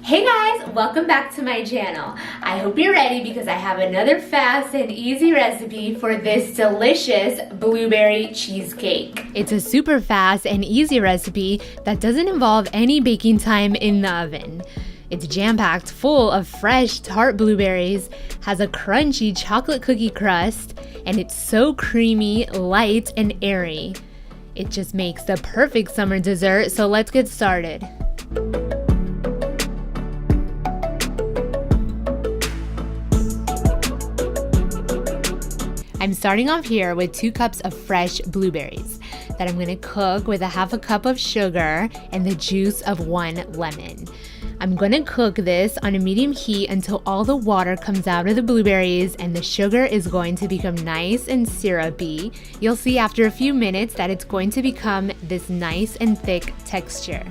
Hey guys, welcome back to my channel. I hope you're ready because I have another fast and easy recipe for this delicious blueberry cheesecake. It's a super fast and easy recipe that doesn't involve any baking time in the oven. It's jam-packed full of fresh tart blueberries, has a crunchy chocolate cookie crust, and it's so creamy, light, and airy. It just makes the perfect summer dessert, so let's get started. I'm starting off here with 2 cups of fresh blueberries that I'm going to cook with a half a cup of sugar and the juice of 1 lemon. I'm going to cook this on a medium heat until all the water comes out of the blueberries and the sugar is going to become nice and syrupy. You'll see after a few minutes that it's going to become this nice and thick texture.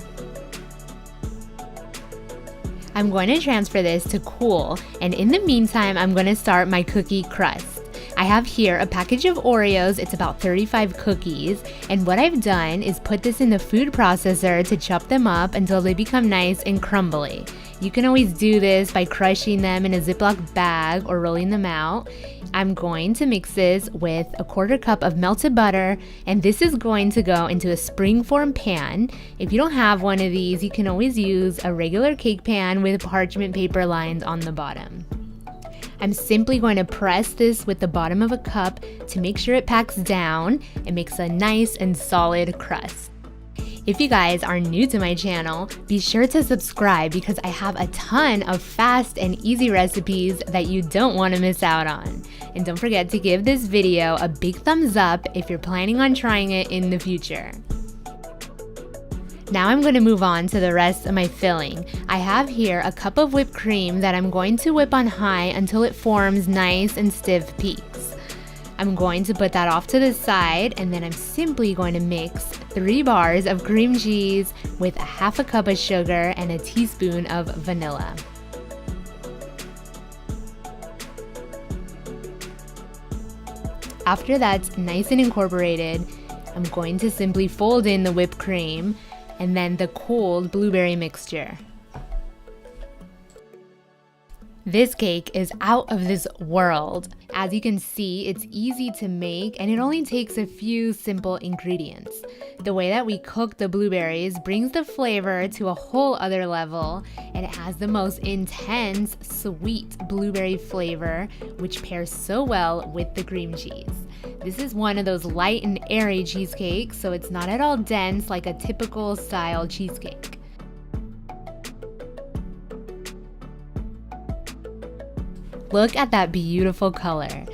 I'm going to transfer this to cool, and in the meantime, I'm going to start my cookie crust. I have here a package of Oreos. It's about 35 cookies, and what I've done is put this in the food processor to chop them up until they become nice and crumbly. You can always do this by crushing them in a Ziploc bag or rolling them out. I'm going to mix this with a 1/4 cup of melted butter, and this is going to go into a springform pan. If you don't have one of these, you can always use a regular cake pan with parchment paper lined on the bottom. I'm simply going to press this with the bottom of a cup to make sure it packs down and makes a nice and solid crust. If you guys are new to my channel, be sure to subscribe because I have a ton of fast and easy recipes that you don't want to miss out on. And don't forget to give this video a big thumbs up if you're planning on trying it in the future. Now I'm going to move on to the rest of my filling. I have here a cup of whipped cream that I'm going to whip on high until it forms nice and stiff peaks. I'm going to put that off to the side, and then I'm simply going to mix 3 bars of cream cheese with a half a cup of sugar and a teaspoon of vanilla. After that's nice and incorporated, I'm going to simply fold in the whipped cream and then the cooled blueberry mixture. This cake is out of this world. As you can see, it's easy to make and it only takes a few simple ingredients. The way that we cook the blueberries brings the flavor to a whole other level, and it has the most intense, sweet blueberry flavor, which pairs so well with the cream cheese. This is one of those light and airy cheesecakes, so it's not at all dense like a typical style cheesecake. Look at that beautiful color.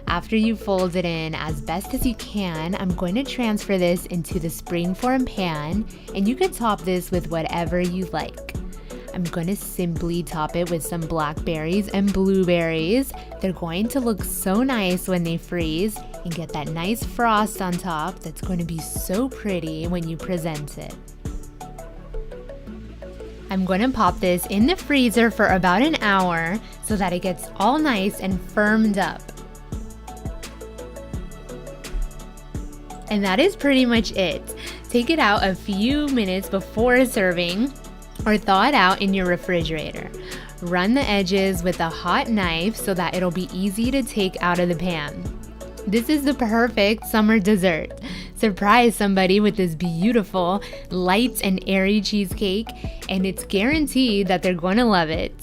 After you fold it in as best as you can, I'm going to transfer this into the springform pan, and you can top this with whatever you like. I'm going to simply top it with some blackberries and blueberries. They're going to look so nice when they freeze and get that nice frost on top that's going to be so pretty when you present it. I'm going to pop this in the freezer for about an hour so that it gets all nice and firmed up. And that is pretty much it. Take it out a few minutes before serving or thaw it out in your refrigerator. Run the edges with a hot knife so that it'll be easy to take out of the pan. This is the perfect summer dessert. Surprise somebody with this beautiful, light and airy cheesecake, and it's guaranteed that they're going to love it.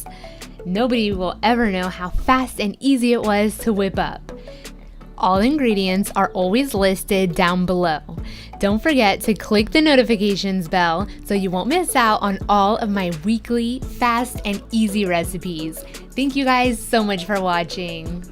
Nobody will ever know how fast and easy it was to whip up. All ingredients are always listed down below. Don't forget to click the notifications bell so you won't miss out on all of my weekly fast and easy recipes. Thank you guys so much for watching.